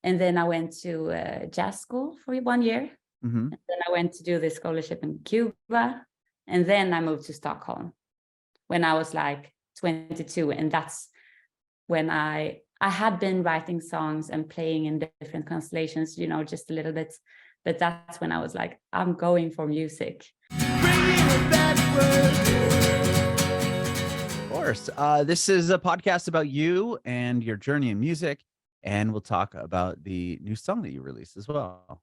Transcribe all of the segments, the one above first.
And then I went to jazz school for 1 year. Mm-hmm. And then I went to do this scholarship in Cuba. And then I moved to Stockholm when I was like 22. And that's when I had been writing songs and playing in different constellations, you know, just a little bit. But that's when I was like, I'm going for music. Of course. This is a podcast about you and your journey in music. And we'll talk about the new song that you released as well.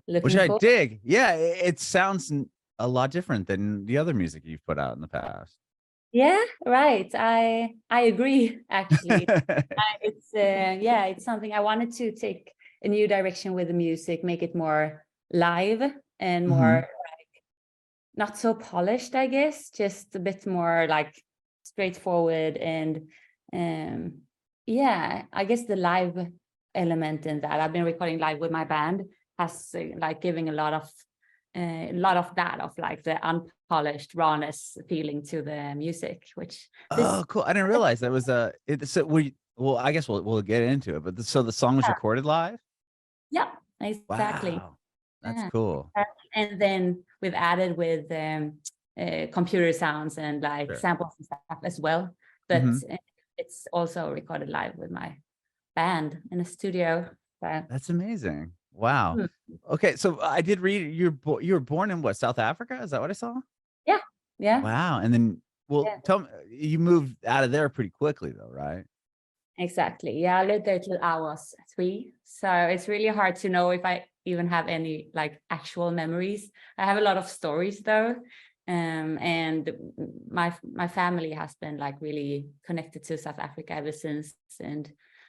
Which I dig. Yeah, it sounds a lot different than the other music you've put out in the past. Yeah, right. I agree, actually. It's something I wanted to take a new direction with the music, make it more live and more like not so polished, I guess, just a bit more like straightforward. And I guess the live element in that, I've been recording live with my band, has like giving a lot of that of like the unpolished rawness feeling to the music, which cool. I didn't realize that was well, I guess we'll get into it, but so the song was recorded live? Yeah, exactly. Wow, that's cool. And then we've added with computer sounds and like samples and stuff as well, but it's also recorded live with my band in a studio. That's amazing. Wow. Okay, so I did read you were born in what, South Africa? Is that what I saw? Yeah. Wow. And then, tell me, you moved out of there pretty quickly though, right? Exactly. Yeah, I lived there till I was 3. So it's really hard to know if I even have any like actual memories. I have a lot of stories though. And my family has been like really connected to South Africa ever since, and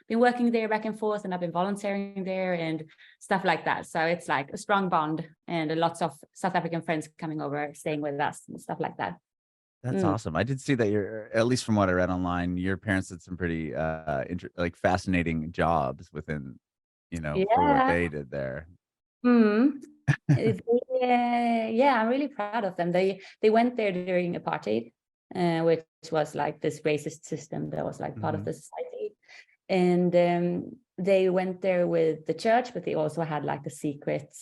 been working there back and forth, and I've been volunteering there and stuff like that. So it's like a strong bond, and lots of South African friends coming over, staying with us and stuff like that. That's awesome. I did see that at least from what I read online, your parents did some pretty like fascinating jobs within, for what they did there. I'm really proud of them. They went there during apartheid, which was like this racist system that was like part of the society. And they went there with the church, but they also had like a secret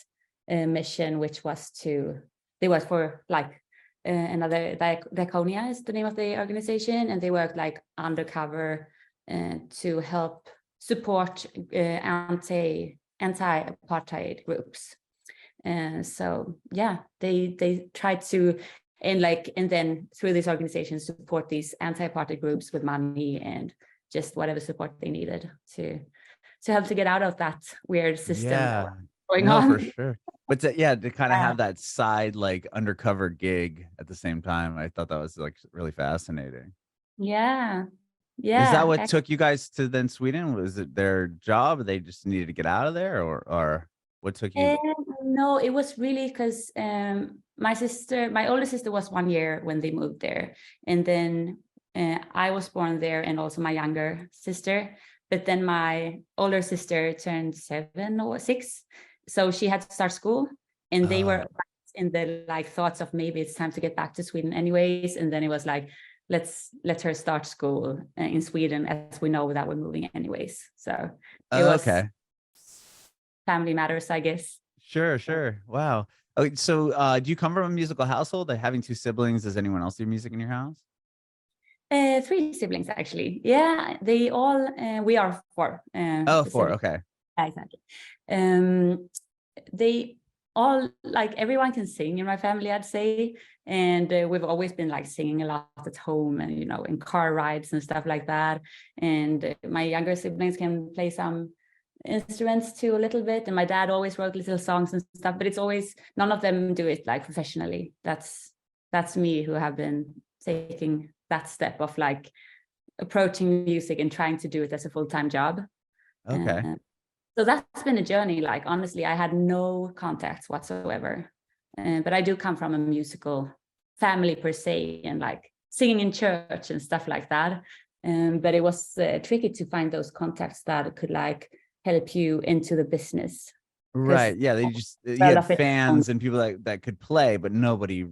mission, which was they worked for like another, Diaconia is the name of the organization, and they worked like undercover to help support anti-apartheid groups. And so they tried to and then through these organizations support these anti-apartheid groups with money and just whatever support they needed to help to get out of that weird system going on. For sure. But to kind of have that side like undercover gig at the same time, I thought that was like really fascinating. Yeah. Is that what took you guys to then Sweden? Was it their job? They just needed to get out of there, or what took you? No, it was really because my older sister was 1 year when they moved there, and then I was born there, and also my younger sister. But then my older sister turned 7 or 6, so she had to start school, and they were in the like thoughts of maybe it's time to get back to Sweden anyways. And then it was like, let's let her start school in Sweden, as we know that we're moving anyways. So it was family matters, I guess. Sure. Wow. Okay, so do you come from a musical household? Like having 2 siblings, does anyone else do music in your house? 3 siblings, actually. Yeah, they all, we are 4. 4, okay. Exactly. They all, like everyone can sing in my family, I'd say. And we've always been like singing a lot at home and, in car rides and stuff like that. And my younger siblings can play some instruments too a little bit. And my dad always wrote little songs and stuff, but it's always, none of them do it like professionally. That's me who have been taking that step of like approaching music and trying to do it as a full-time job. Okay. So that's been a journey. Like, honestly, I had no contacts whatsoever. But I do come from a musical family per se, and like singing in church and stuff like that. But it was tricky to find those contacts that could like help you into the business. Right. Yeah. You had fans and people that could play, but nobody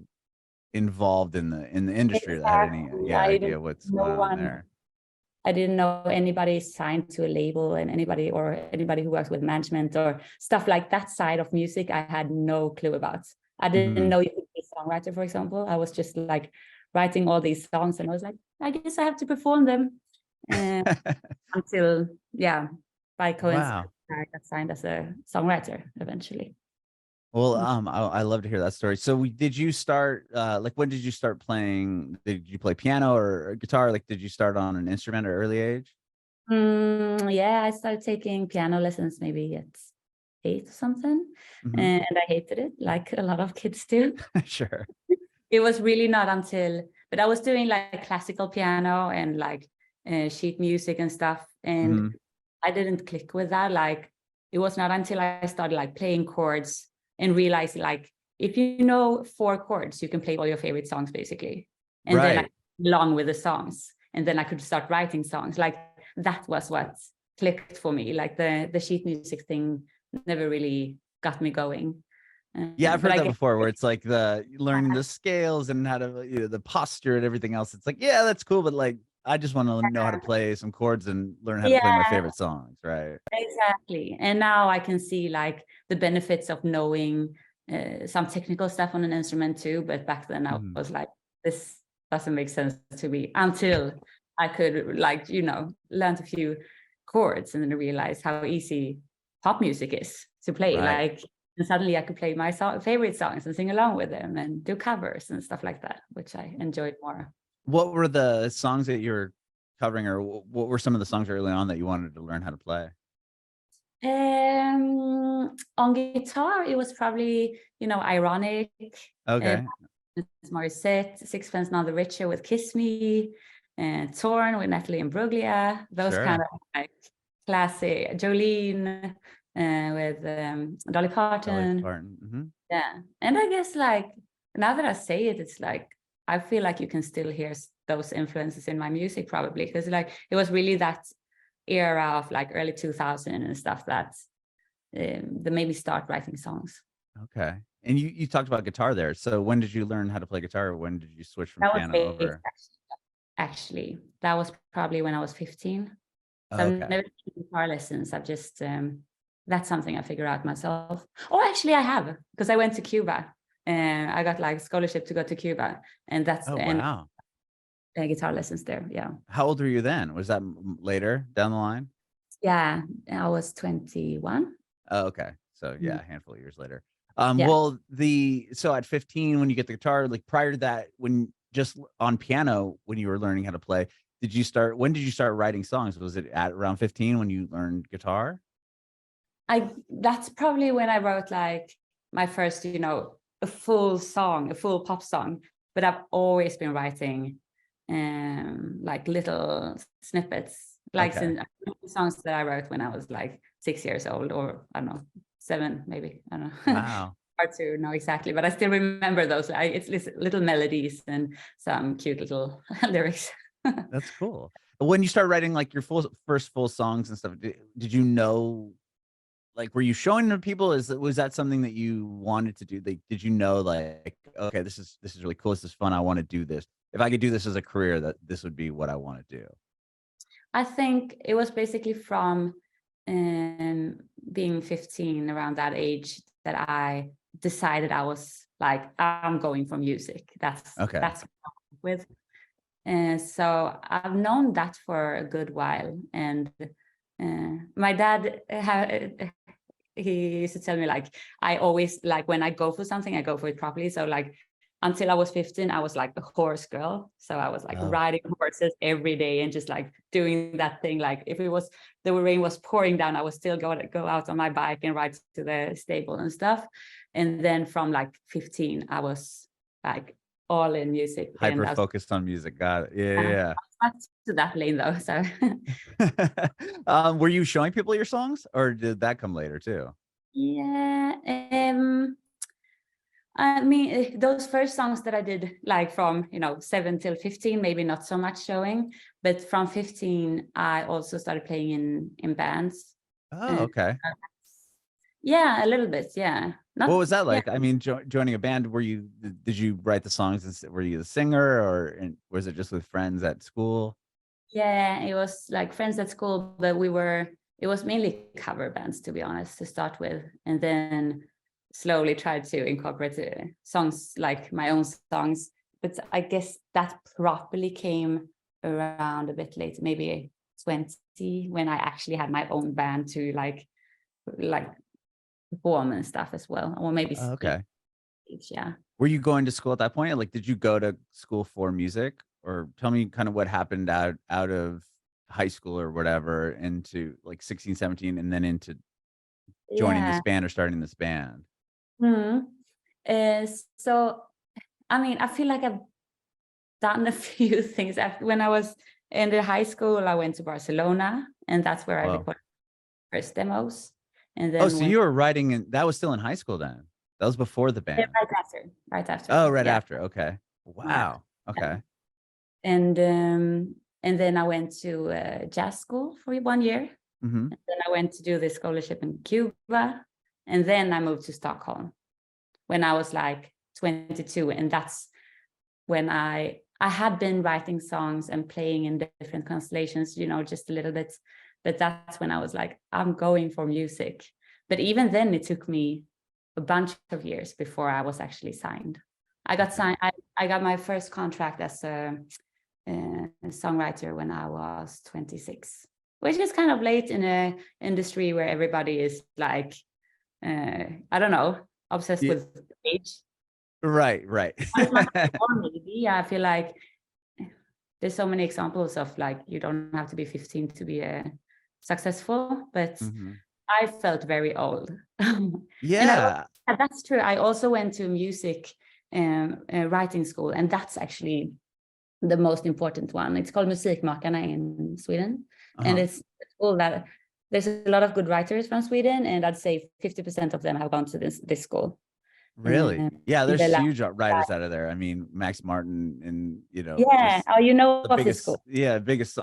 involved in the industry that had any idea what's going on there. I didn't know anybody signed to a label and anybody who works with management or stuff like that side of music. I had no clue about. I didn't know you could be a songwriter, for example. I was just like writing all these songs and I was like, I guess I have to perform them. Until, by coincidence, I got signed as a songwriter eventually. Well, I love to hear that story. So did you start, like, when did you start playing? Did you play piano or guitar? Like, did you start on an instrument at an early age? Yeah, I started taking piano lessons maybe at 8 or something. And I hated it, like a lot of kids do. Sure. It was really not until, but I was doing like classical piano and like sheet music and stuff. And I didn't click with that. Like, it was not until I started like playing chords and realized like, if you know 4 chords, you can play all your favorite songs basically. And then I along with the songs, and then I could start writing songs. Like, that was what clicked for me. Like the sheet music thing never really got me going. Yeah, I've heard that before, where it's like the learning the scales and how to, the posture and everything else. It's like, yeah, that's cool, but like, I just want to know how to play some chords and learn how to play my favorite songs, right? Exactly. And now I can see like the benefits of knowing some technical stuff on an instrument too. But back then I was like, this doesn't make sense to me, until I could like, learn a few chords and then realize how easy pop music is to play. Like, and suddenly I could play my favorite songs and sing along with them and do covers and stuff like that, which I enjoyed more. What were the songs that you're covering, or what were some of the songs early on that you wanted to learn how to play? On guitar, it was probably, Ironic. Okay. Morissette, Sixpence None the Richer with Kiss Me, and Torn with Natalie Imbruglia. Those kind of like classic. Jolene with Dolly Parton. Yeah. And I guess like, now that I say it, it's like, I feel like you can still hear those influences in my music probably, because like it was really that era of like early 2000 and stuff that made me start writing songs. Okay. And you talked about guitar there. So when did you learn how to play guitar? When did you switch from piano over? Actually, that was probably when I was 15. So I've never taken guitar lessons. I've just, that's something I figure out myself. Oh, actually I have, because I went to Cuba and I got like scholarship to go to Cuba, and that's guitar lessons there. Yeah. How old were you then? Was that later down the line? Yeah, I was 21. Oh, okay. So yeah, a handful of years later. Well, so at 15, when you get the guitar, like prior to that, when just on piano, when you were learning how to play, when did you start writing songs? Was it at around 15 when you learned guitar? That's probably when I wrote like my first, a full song, a full pop song. But I've always been writing like little snippets, like songs that I wrote when I was like 6 years old, or I don't know, 7 maybe. I don't know. Wow. Hard to know exactly, but I still remember those. It's little melodies and some cute little lyrics. That's cool. When you start writing like your first full songs and stuff, did you know, like, were you showing them to people? Was that something that you wanted to do? Did you know, like, okay, this is really cool, this is fun, I want to do this. If I could do this as a career, that this would be what I want to do? I think it was basically from being 15, around that age, that I decided I was like, I'm going for music. That's what I'm with. And so I've known that for a good while. And my dad, he used to tell me, like, I always, like, when I go for something, I go for it properly. So like, until I was 15, I was like a horse girl. So I was like riding horses every day and just like doing that thing. Like if the rain was pouring down, I would still go out on my bike and ride to the stable and stuff. And then from like 15, I was like all in music. Hyper focused on music. Got it. Yeah. Not to that lane though. So were you showing people your songs, or did that come later too? Yeah. I mean, those first songs that I did, like from 7 till 15, maybe not so much showing, but from 15, I also started playing in bands. Oh, okay. Yeah, a little bit. Yeah. What was that like? I mean, joining a band, did you write the songs? Were you the singer, or was it just with friends at school? Yeah, it was like friends at school, but it was mainly cover bands, to be honest, to start with. And then slowly tried to incorporate songs, like my own songs. But I guess that properly came around a bit later, maybe 20, when I actually had my own band to like perform and stuff as well. Or maybe Okay. yeah. Were you going to school at that point? Like, did you go to school for music? Or tell me kind of what happened out of high school or whatever into like 16, 17, and then into joining this Yeah. band or starting this band? So, I mean, I feel like I've done a few things. When I was in the high school, I went to Barcelona, and that's where I Wow. recorded first demos. And Oh, then so you were writing in, that was still in high school then? That was before the band. right after. Oh, right Yeah. after. Okay. Yeah. Wow. Okay. And then I went to jazz school for 1 year. Mm-hmm. And then I went to do this scholarship in Cuba, and then I moved to Stockholm when I was like 22, and that's when I had been writing songs and playing in different constellations, you know, just a little bit, but that's when I was like, I'm going for music. But even then, it took me a bunch of years before I was actually signed. I got signed. I got my first contract as a songwriter when I was 26, which is kind of late in a industry where everybody is like, I don't know, obsessed with age. Right. Maybe I feel like there's so many examples of like, you don't have to be 15 to be successful, but I felt very old. Yeah. And that's true. I also went to music writing school, and that's actually the most important one. It's called Musikmakarna in Sweden. And it's cool that there's a lot of good writers from Sweden, and I'd say 50% of them have gone to this school. Really? Yeah, there's huge writers out of there. I mean, Max Martin and, you know, yeah. Oh, you know the of biggest, this school? Yeah, biggest.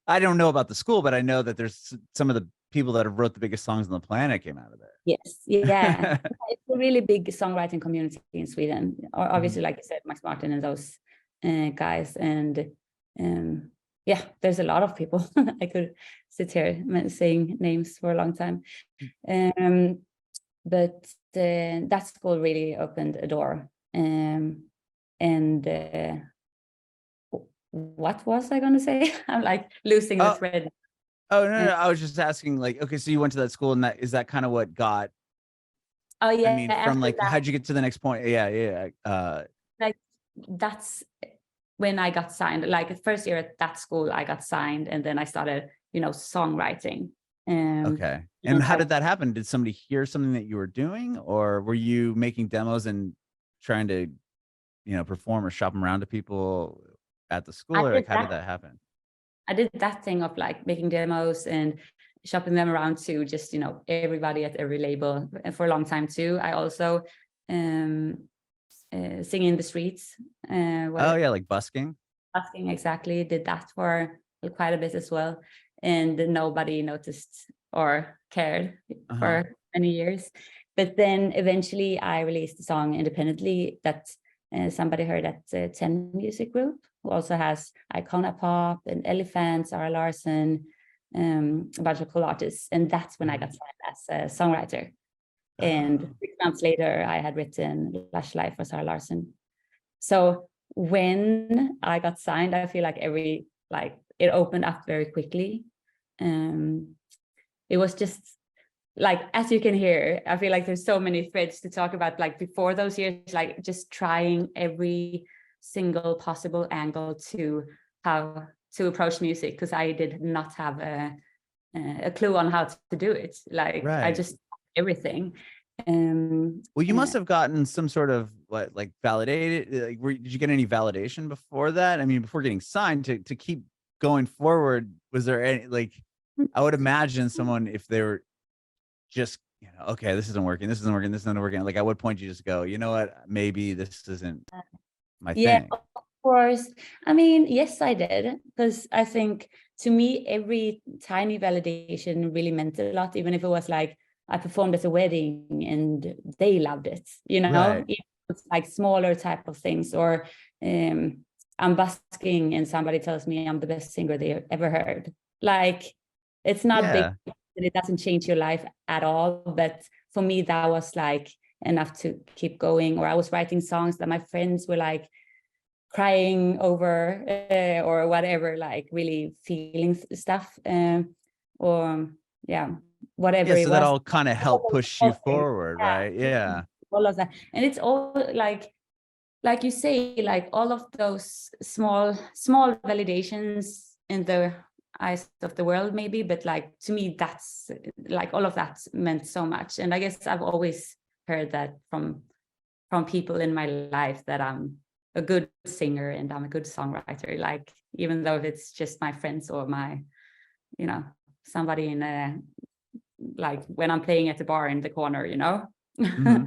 I don't know about the school, but I know that there's some of the people that have wrote the biggest songs on the planet came out of there. Yes, yeah. It's a really big songwriting community in Sweden. Obviously, like you said, Max Martin and those guys, and yeah, there's a lot of people. I could sit here saying names for a long time, but that school really opened a door. And what was I going to say? I'm like losing the thread. Oh, no, I was just asking, like, okay, so you went to that school, and is that kind of what got? Oh yeah. I mean, from like, how'd you get to the next point? Yeah. Like, that's when I got signed. Like the first year at that school, I got signed, and then I started, you know, songwriting. Okay. And how did that happen? Did somebody hear something that you were doing, or were you making demos and trying to, you know, perform or shop them around to people at the school, or like, how did that happen? I did that thing of like making demos and shopping them around to just, you know, everybody at every label for a long time too. I also sing in the streets. Oh yeah, like busking. Busking, exactly. Did that for quite a bit as well, and nobody noticed or cared for many years. But then eventually I released a song independently that somebody heard at 10 Music Group, who also has Icona Pop and Elephant, Zara Larsson, a bunch of cool artists. And that's when I got signed as a songwriter. And 6 months later, I had written Lush Life for Zara Larsson. So when I got signed, I feel like it opened up very quickly. It was just like, as you can hear, I feel like there's so many threads to talk about, like before those years, like just trying every single possible angle to how to approach music, because I did not have a clue on how to do it. Like I just everything. Well, you must have gotten some sort of like validated. Like, did you get any validation before that? I mean, before getting signed to keep going forward, was there any, like, I would imagine someone, if they were just, you know, okay, this isn't working, like, at what point you just go, you know what, maybe this isn't my thing? Of course. I mean, yes, I did, because I think to me every tiny validation really meant a lot, even if it was like I performed at a wedding and they loved it, you know. It was like smaller type of things, or I'm busking and somebody tells me I'm the best singer they ever heard. Like, it's not big, and it doesn't change your life at all. But for me, that was like enough to keep going. Or I was writing songs that my friends were like crying over, or whatever, like really feeling stuff, or whatever Yeah, it so that was. all kind of helped push you forward, right? Yeah. All of that. And it's all like you say, like all of those small validations in the eyes of the world, maybe, but like to me, that's like all of that meant so much. And I guess I've always heard that from people in my life, that I'm a good singer and I'm a good songwriter, like even though if it's just my friends or my, you know, somebody in a, like when I'm playing at the bar in the corner, you know. Mm-hmm.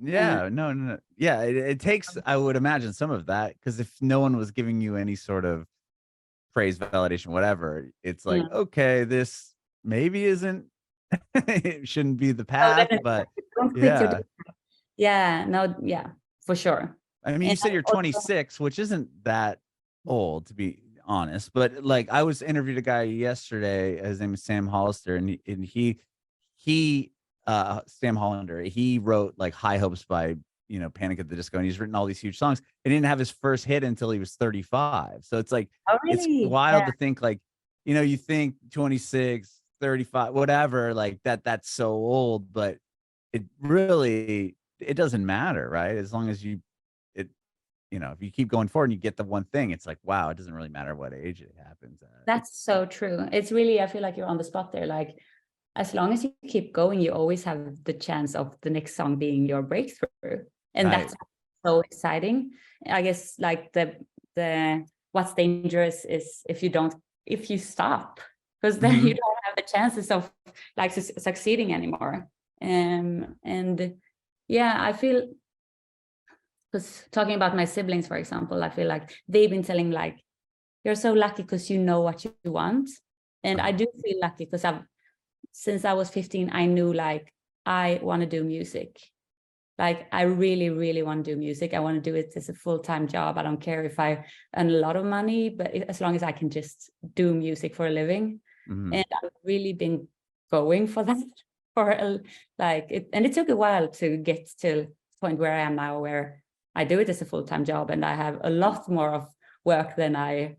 Yeah, no. Yeah, it takes, I would imagine, some of that, because if no one was giving you any sort of praise, validation, whatever, it's like, okay, this maybe isn't, it shouldn't be the path, but yeah. Yeah, no, yeah, for sure. I mean, you said you're 26, which isn't that old, to be honest, but like I was interviewed a guy yesterday, his name is Sam Hollister, and he Sam Hollander, he wrote like High Hopes by, you know, Panic at the Disco, and he's written all these huge songs, and he didn't have his first hit until he was 35. So it's like, it's wild to think, like, you know, you think 26, 35, whatever, like that's so old, but it really, it doesn't matter, right? As long as you know, if you keep going forward and you get the one thing, it's like, wow, it doesn't really matter what age it happens at. That's so true. It's really, I feel like you're on the spot there. Like, as long as you keep going, you always have the chance of the next song being your breakthrough. And that's so exciting. I guess like the what's dangerous is if you stop, because then you don't have the chances of like succeeding anymore. And yeah, I feel, because talking about my siblings, for example, I feel like they've been telling like, you're so lucky because you know what you want. And I do feel lucky because since I was 15, I knew like, I want to do music. Like, I really, really want to do music. I want to do it as a full-time job. I don't care if I earn a lot of money, but as long as I can just do music for a living. And I've really been going for that and it took a while to get to the point where I am now, where I do it as a full-time job and I have a lot more of work than I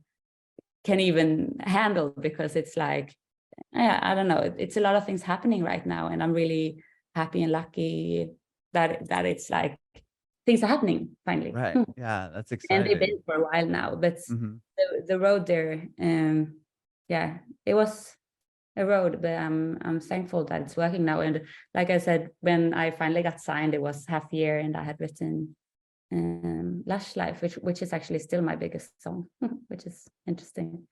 can even handle, because it's like, I don't know, it's a lot of things happening right now, and I'm really happy and lucky that it's like things are happening finally. Right. Yeah, that's exciting. And they've been for a while now, but the road there, yeah, it was a road, but I'm thankful that it's working now. And like I said, when I finally got signed, it was half a year, and I had written Lush Life, which is actually still my biggest song, which is interesting.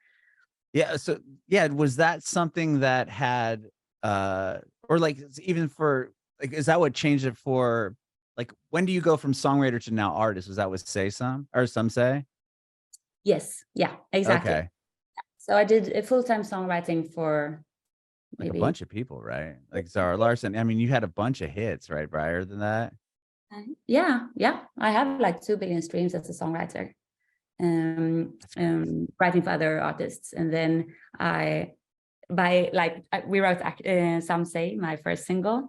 Yeah. So yeah, was that something that had or like, even for like, is that what changed it for, like, when do you go from songwriter to now artist? Was that with Say Some or Some Say? Yes. Yeah, exactly. Okay. So I did a full-time songwriting for like a bunch of people, right? Like Zara Larsson. I mean, you had a bunch of hits, right? Prior than that. Yeah. I have like 2 billion streams as a songwriter, writing for other artists. And then we wrote Some Say, my first single.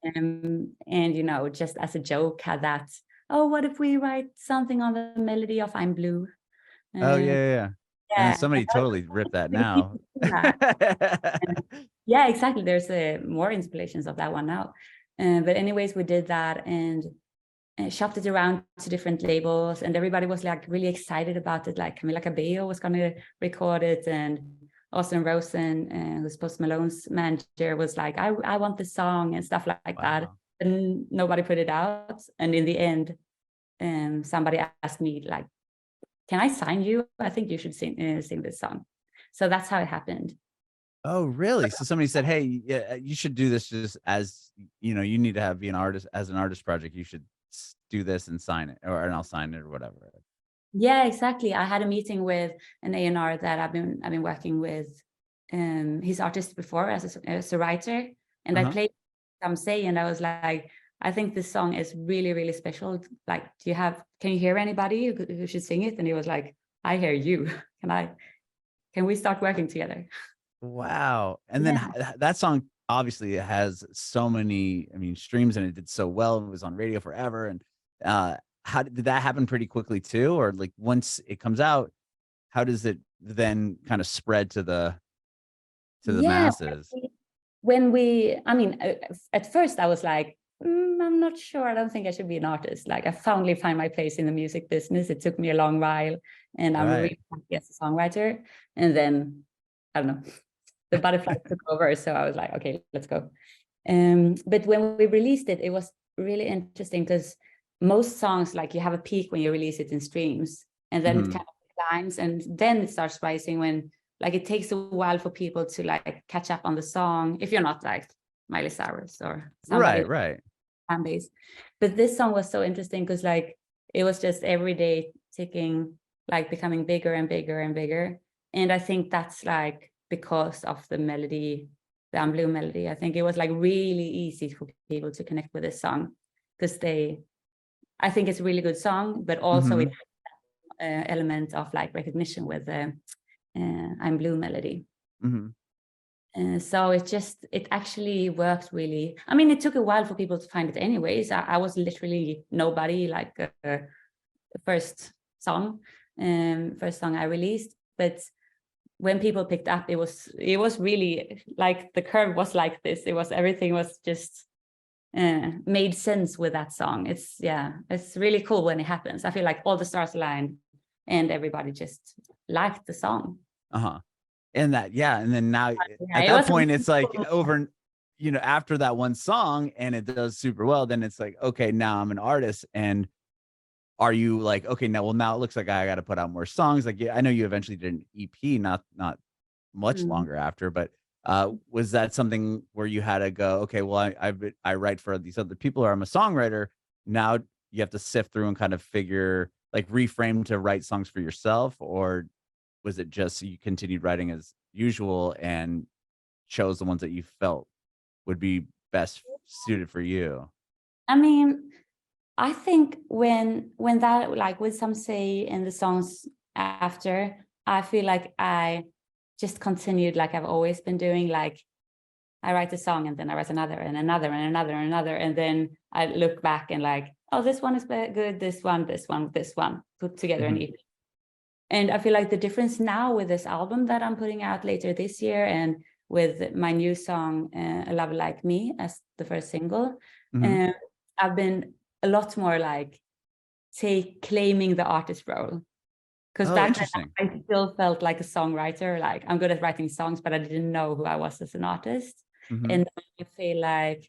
And you know, just as a joke, had that, oh, what if we write something on the melody of I'm Blue? Oh yeah. And somebody totally ripped that now. Yeah, exactly. There's more inspirations of that one now. But anyways, we did that and shopped it around to different labels, and everybody was like really excited about it. Like Camila Cabello was going to record it, and Austin Rosen, who's Post Malone's manager, was like, I want this song and stuff like that. And nobody put it out. And in the end, somebody asked me like, can I sign you? I think you should sing this song. So that's how it happened. Oh, really? So somebody said, hey, yeah, you should do this, just as, you know, you need to be an artist, as an artist project, you should do this and sign it, and I'll sign it or whatever. Yeah, exactly. I had a meeting with an A&R that I've been working with his artist before as a writer, and I played Some Say, and I was like, I think this song is really, really special. Like, can you hear anybody who should sing it? And he was like, I hear you. Can we start working together? Wow. And then that song obviously has so many, I mean, streams, and it did so well. It was on radio forever. And how did that happen pretty quickly too? Or like once it comes out, how does it then kind of spread to the masses? I mean, at first I was like, I'm not sure. I don't think I should be an artist. Like, I finally find my place in the music business. It took me a long while, and I'm really happy as a songwriter. And then, I don't know, the butterfly took over. So I was like, okay, let's go. But when we released it, it was really interesting because most songs, like, you have a peak when you release it in streams, and then it kind of declines, and then it starts rising when, like, it takes a while for people to like catch up on the song if you're not like Miley Cyrus or somebody fan base. But this song was so interesting because, like, it was just every day ticking, like, becoming bigger and bigger and bigger. And I think that's like because of the melody, the unblue melody. I think it was like really easy for people to connect with this song because I think it's a really good song, but also it has element of like recognition with the I'm Blue melody. So it actually worked really. I mean, it took a while for people to find it anyways. I was literally nobody, like, first song I released. But when people picked up, it was really like the curve was like this. Everything was just made sense with that song. It's really cool when it happens. I feel like all the stars aligned and everybody just liked the song. And and then now at that point, it's like over, after that one song and it does super well, then it's like, okay, now I'm an artist. And are you like, okay, now it looks like I got to put out more songs. Like, I know you eventually did an EP, not much longer after, but was that something where you had to go, okay, well, I write for these other people, or I'm a songwriter. Now you have to sift through and kind of figure, like, reframe to write songs for yourself? Or was it just you continued writing as usual and chose the ones that you felt would be best suited for you? I mean, I think when that, like, with some say in the songs after, I feel like I just continued like I've always been doing. Like, I write a song and then I write another and another and another and another, and then I look back and like, oh, this one is good, this one, put together an EP. And I feel like the difference now with this album that I'm putting out later this year, and with my new song, A Love Like Me, as the first single, I've been a lot more like claiming the artist role. Because back then I still felt like a songwriter, like I'm good at writing songs, but I didn't know who I was as an artist. And I feel like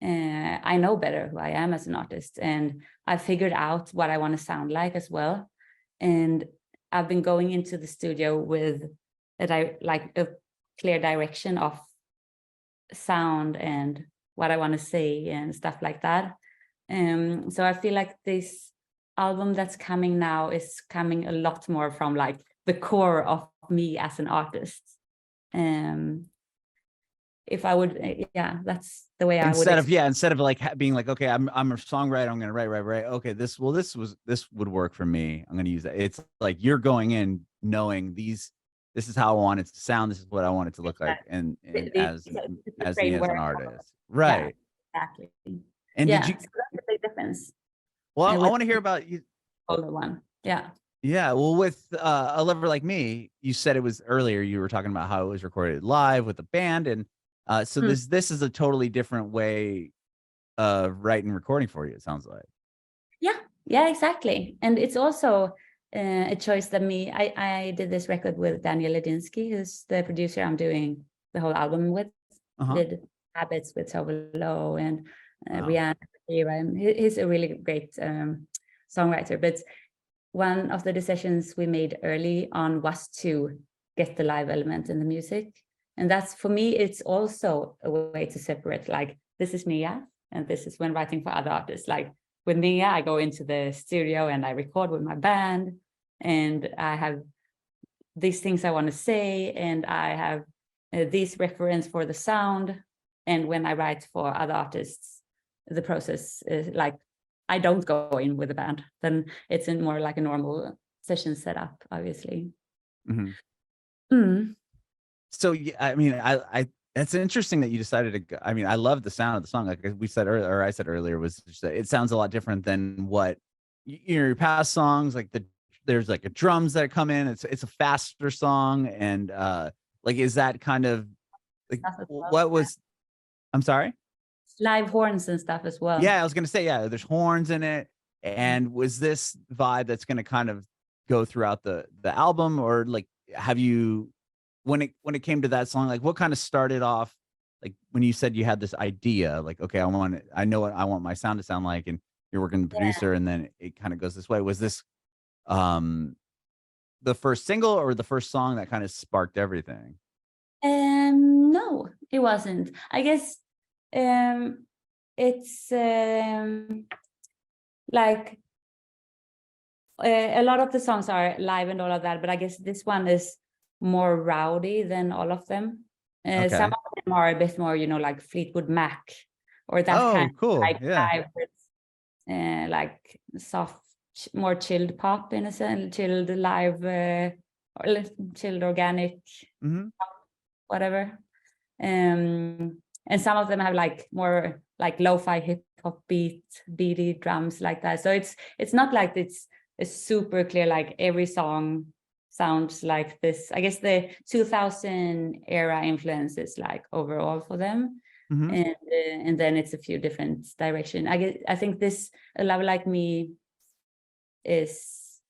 I know better who I am as an artist, and I figured out what I want to sound like as well. And I've been going into the studio with a clear direction of sound and what I want to say and stuff like that. So I feel like this album that's coming now is coming a lot more from like the core of me as an artist. If I would, that's the way I would. Instead of like being like, okay, I'm a songwriter, I'm gonna write. Okay, this would work for me. I'm gonna use that. It's like you're going in knowing this is how I want it to sound. This is what I want it to look like, and as an artist, right? Yeah, exactly. And did you? So that's a big difference. Well, I want to hear about you. Older one, yeah. Yeah, well, with A Lover Like Me, you said it was earlier. You were talking about how it was recorded live with the band, and so this is a totally different way of writing and recording for you, it sounds like. Yeah, exactly. And it's also a choice that I did this record with Daniel Ledinsky, who's the producer I'm doing the whole album with. Did Habits with Tove Lo and Rihanna, and he's a really great songwriter. But one of the decisions we made early on was to get the live element in the music. And that's, for me, it's also a way to separate, like, this is Nea, and this is when writing for other artists. Like, with Nea, I go into the studio and I record with my band, and I have these things I want to say, and I have these reference for the sound. And when I write for other artists, the process is like, I don't go in with a band, then it's in more like a normal session setup, obviously. So yeah, I mean, I it's interesting that you decided to go. I mean, I love the sound of the song. Like we said earlier, or I said earlier, was just that it sounds a lot different than what your past songs. Like there's like a drums that come in. It's a faster song, and like is that kind of like what was? I'm sorry. Live horns and stuff as well. Yeah, I was gonna say, yeah, there's horns in it. And was this vibe that's gonna kind of go throughout the album, or like have you when it came to that song, like what kind of started off, like when you said you had this idea, like, okay, I know what I want my sound to sound like, and you're working with the producer, and then it kind of goes this way. Was this the first single or the first song that kind of sparked everything? No, it wasn't. I guess it's like a lot of the songs are live and all of that, but I guess this one is more rowdy than all of them. Okay. Some of them are a bit more, you know, like Fleetwood Mac or that kind of like live with like soft, more chilled pop in a sense, chilled live or chilled organic pop, whatever. And some of them have like more like lo-fi hip hop beaty drums like that. So it's not like it's super clear like every song sounds like this. I guess the 2000 era influence is like overall for them. And then it's a few different directions. I think this A Love Like Me is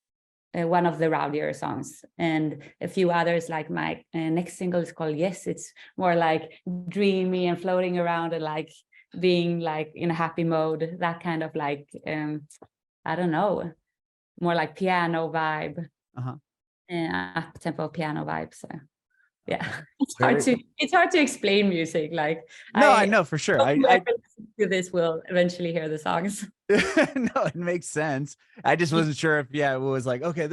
one of the rowdier songs, and a few others, like my next single is called Yes. It's more like dreamy and floating around and like being like in a happy mode, that kind of like I don't know, more like piano vibe, up tempo piano vibe. So yeah, it's hard to explain music. Like no, I know for sure. I to this will eventually hear the songs. No, it makes sense. I just wasn't sure if it was like, okay,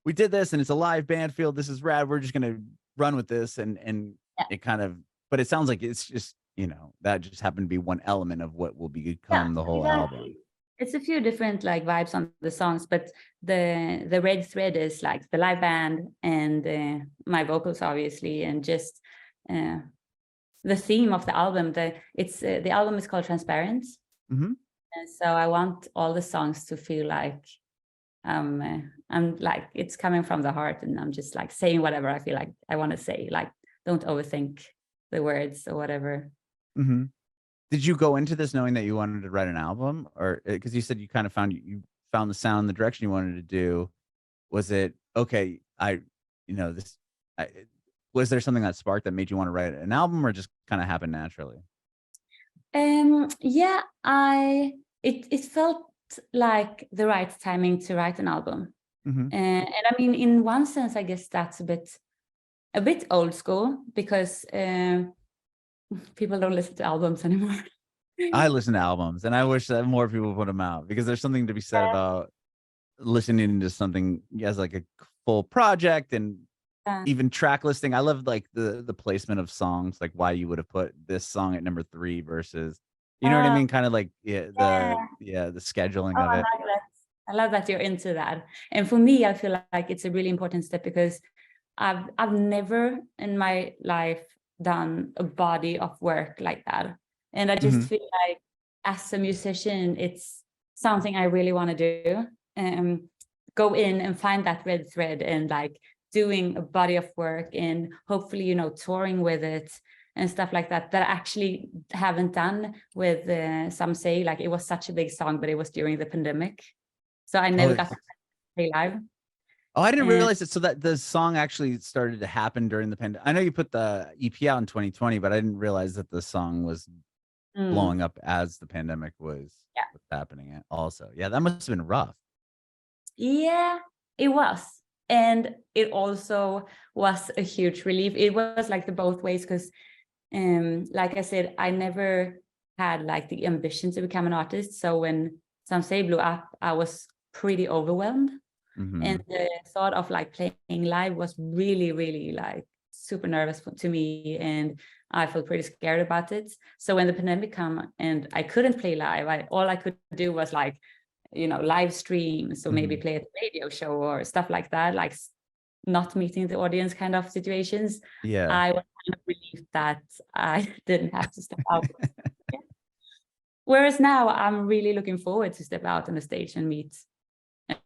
we did this and it's a live band field. This is rad. We're just gonna run with this, and it kind of. But it sounds like it's just, you know, that just happened to be one element of what will become the whole album. It's a few different like vibes on the songs, but the red thread is like the live band and my vocals, obviously, and just the theme of the album. The album is called Transparent, and so I want all the songs to feel like I'm like it's coming from the heart, and I'm just like saying whatever I feel like I want to say. Like, don't overthink the words or whatever. Did you go into this knowing that you wanted to write an album, or because you said you kind of found the sound, the direction you wanted to do? Was it okay? Was there something that sparked that made you want to write an album, or just kind of happened naturally? Yeah, it felt like the right timing to write an album, and I mean, in one sense, I guess that's a bit old school, because people don't listen to albums anymore. I listen to albums, and I wish that more people put them out, because there's something to be said about listening to something as like a full project, and even track listing. I love like the placement of songs, like why you would have put this song at number 3 versus, you know what I mean? Kind of like the scheduling of it. I love that you're into that. And for me, I feel like it's a really important step, because I've never in my life done a body of work like that, and I just feel like as a musician, it's something I really want to do. Go in and find that red thread, and like doing a body of work, and hopefully, you know, touring with it and stuff like that I actually haven't done with Some Say. Like, it was such a big song, but it was during the pandemic, so I never got to play live. Oh, I didn't realize it. So that the song actually started to happen during the pandemic. I know you put the EP out in 2020, but I didn't realize that the song was blowing up as the pandemic was happening also. Yeah, that must have been rough. Yeah, it was. And it also was a huge relief. It was like the both ways, because like I said, I never had like the ambition to become an artist. So when Some Say blew up, I was pretty overwhelmed. And the thought of like playing live was really, really like super nervous to me. And I felt pretty scared about it. So when the pandemic came and I couldn't play live, all I could do was like, live stream. So maybe play at a radio show or stuff like that, like not meeting the audience kind of situations. Yeah. I was kind of relieved that I didn't have to step out. Whereas now I'm really looking forward to step out on the stage and meet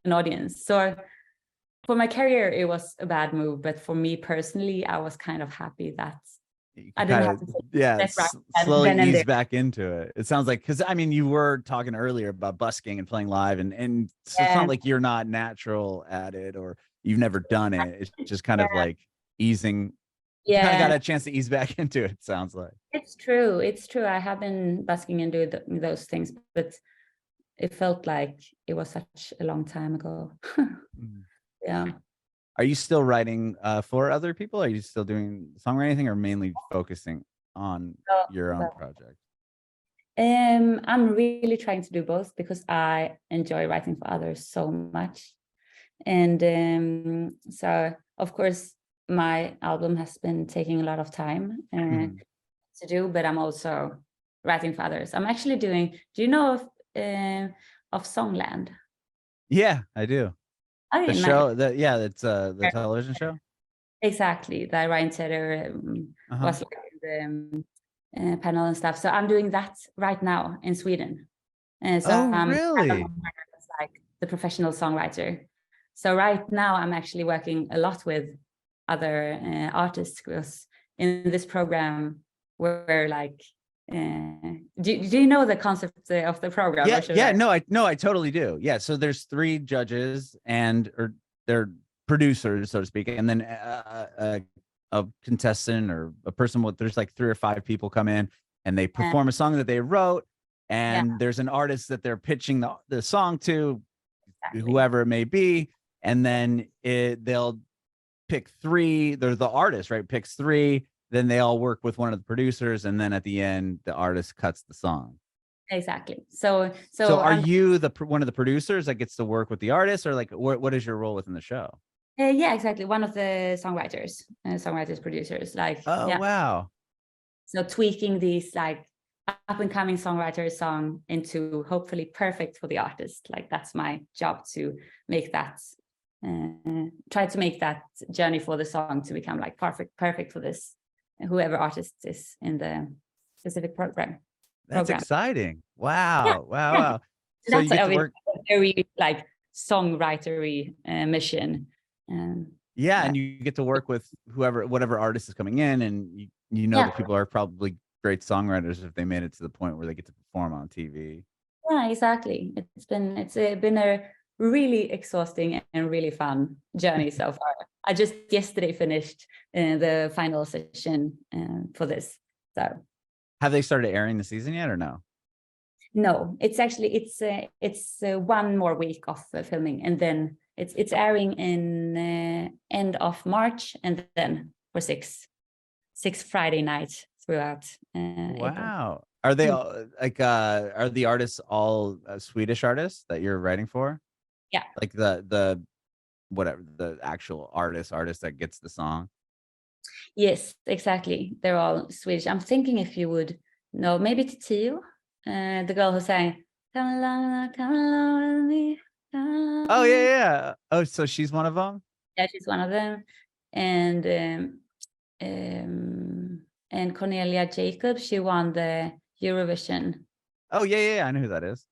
an audience. So for my career, it was a bad move, but for me personally, I was kind of happy that I didn't have to slowly ease back into it. It sounds like, because I mean, you were talking earlier about busking and playing live, and so it's not like you're not natural at it or you've never done it. It's just kind of like easing. You kind of got a chance to ease back into it. Sounds like it's true. I have been busking and doing those things, but it felt like it was such a long time ago. Yeah. Are you still writing for other people? Are you still doing songwriting or mainly focusing on your own project? I'm really trying to do both because I enjoy writing for others so much. And so, of course, my album has been taking a lot of time to do, but I'm also writing for others. I'm actually do you know of Songland? Yeah, I do. The show, it's the television show. Exactly, that Ryan Tedder was like in the panel and stuff. So I'm doing that right now in Sweden. So really? Like the professional songwriter. So right now I'm actually working a lot with other artists because in this program we're like. Do you know the concept of the program? I totally do. Yeah, so there's 3 judges or they're producers, so to speak, and then a contestant or a person there's like 3 or 5 people come in and they perform a song that they wrote, and there's an artist that they're pitching the song to, whoever it may be, and then they'll pick 3. They're the artist, right? Picks 3. Then they all work with one of the producers, and then at the end, the artist cuts the song. Exactly. So are you one of the producers that gets to work with the artist, or like what is your role within the show? Yeah, exactly. One of the songwriters, producers. Like, wow. So tweaking these like up and coming songwriter song into hopefully perfect for the artist. Like that's my job, to make that. Try to make that journey for the song to become like perfect for this. Whoever artist is in the specific program. That's exciting. Wow. Wow. So you get to work a very like songwritery mission. And you get to work with whatever artist is coming in, and you know that people are probably great songwriters if they made it to the point where they get to perform on TV. Yeah, exactly. It's been a really exhausting and really fun journey so far. I just yesterday finished the final session for this. So, have they started airing the season yet, or no? No, it's actually it's 1 more week of filming, and then it's airing in end of March, and then for 6 Friday nights throughout. Wow, are they all, like are the artists all Swedish artists that you're writing for? Yeah, like the whatever the actual artist that gets the song. Yes, exactly. They're all Swedish. I'm thinking if you would know, maybe Tove, the girl who sang "Come along with me." Oh yeah. Oh, so she's one of them. Yeah, she's one of them, and Cornelia Jacobs. She won the Eurovision. Oh yeah. I know who that is.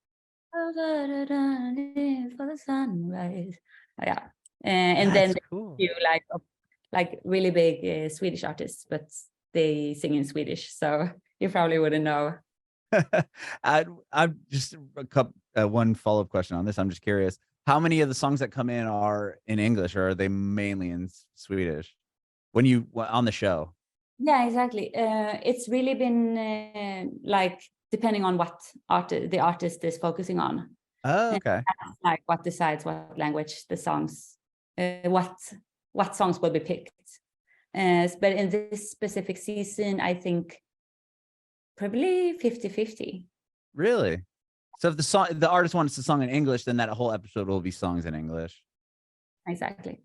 For the sunrise. Yeah, and that's then cool. You like really big Swedish artists, but they sing in Swedish, so you probably wouldn't know. I'm just one follow-up question on this. I'm just curious, how many of the songs that come in are in English, or are they mainly in Swedish when you on the show? Yeah, exactly. It's really been like depending on what the artist is focusing on. Oh, okay. Like what decides what language the songs, what songs will be picked. But in this specific season, I think probably 50-50. Really? So if the artist wants the song in English, then that whole episode will be songs in English. Exactly.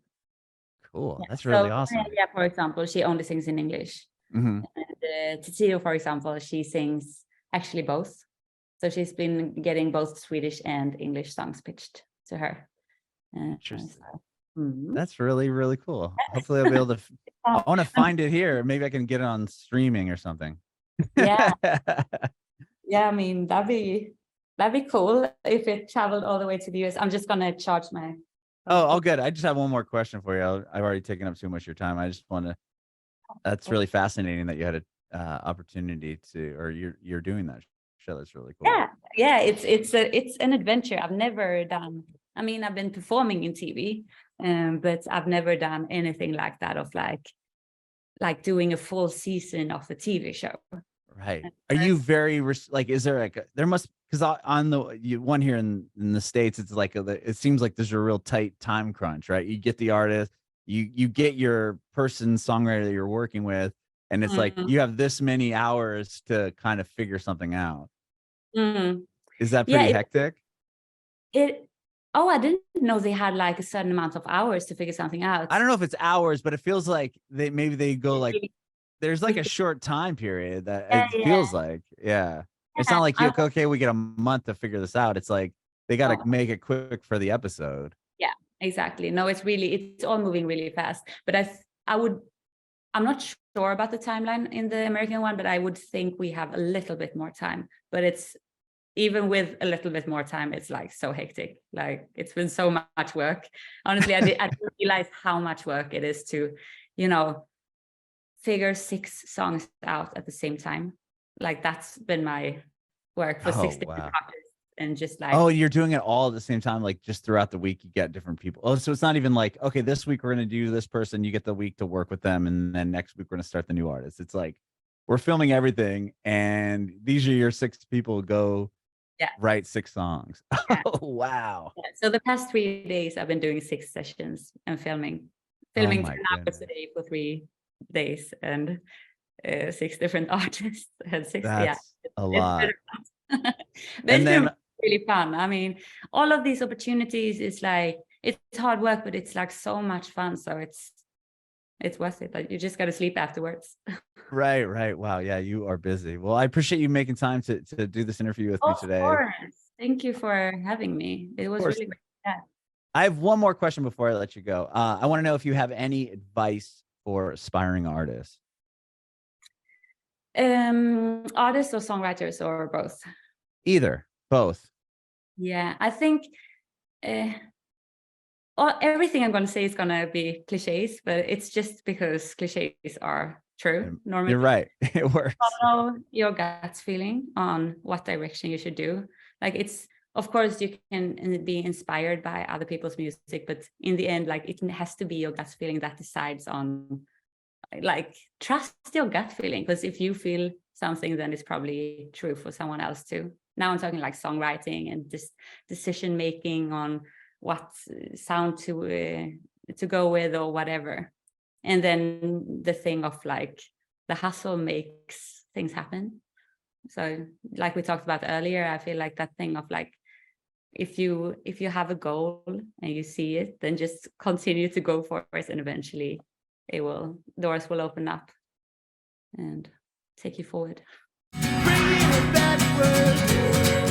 Cool. Yeah. That's really awesome. Yeah, for example, she only sings in English. Mm-hmm. And Tio, for example, she sings actually both. So she's been getting both Swedish and English songs pitched to her. Interesting. Mm-hmm. That's really, really cool. Hopefully I'll be able to, I want to find it here. Maybe I can get it on streaming or something. Yeah. Yeah, I mean, that'd be cool if it traveled all the way to the US. I'm just gonna charge my. Oh, good. I just have one more question for you. I've already taken up too much of your time. I just want to. That's really fascinating that you had an opportunity to, or you're doing that show. That's really cool. Yeah. It's an adventure. I've never done. I mean, I've been performing in TV, but I've never done anything like that of like doing a full season of a TV show. Right. Are you very like, is there like, there must, because on the one here in the States, it's like, it seems like there's a real tight time crunch, right? You get the artist, you get your songwriter that you're working with, and it's like, you have this many hours to kind of figure something out. Is that pretty hectic? Oh, I didn't know they had like a certain amount of hours to figure something out. I don't know if it's hours, but it feels like maybe they go like, there's like a short time period that it feels like, it's not like, okay, we get a month to figure this out. It's like, they got to make it quick for the episode. Yeah, exactly. No, it's all moving really fast, but I'm not sure about the timeline in the American one, but I would think we have a little bit more time, but it's even with a little bit more time, it's like so hectic. Like it's been so much work. Honestly, I didn't realize how much work it is to, figure 6 songs out at the same time. Like that's been my work for 6 different artists, and just like, you're doing it all at the same time, like just throughout the week you get different people. So it's not even like, okay, this week we're going to do this person, you get the week to work with them, and then next week we're going to start the new artist. It's like we're filming everything, and these are your 6 people go write 6 songs. Oh wow. So the past 3 days I've been doing 6 sessions and filming 10 hours a day for 3 days, and 6 different artists and 6. That's a lot. But it's been really fun. I mean, all of these opportunities is like, it's hard work, but it's like so much fun. So it's worth it. Like you just got to sleep afterwards. Right. Wow. Yeah, you are busy. Well, I appreciate you making time to do this interview with me today. Of course. Thank you for having me. It was really great. Yeah. I have one more question before I let you go. I want to know if you have any advice for aspiring artists. Artists or songwriters, or both? Either, both. Yeah, I think everything I'm going to say is going to be cliches, but it's just because cliches are true. Normally, you're right. It works. Follow your gut feeling on what direction you should do. Like it's, of course, you can be inspired by other people's music, but in the end, like it has to be your gut feeling that decides on, like, trust your gut feeling, because if you feel something, then it's probably true for someone else too. Now I'm talking like songwriting and just decision making on what sound to go with or whatever. And then the thing of like the hustle makes things happen. So like we talked about earlier, I feel like that thing of like, if you have a goal and you see it, then just continue to go for it, and eventually doors will open up and take you forward. Bringing it back.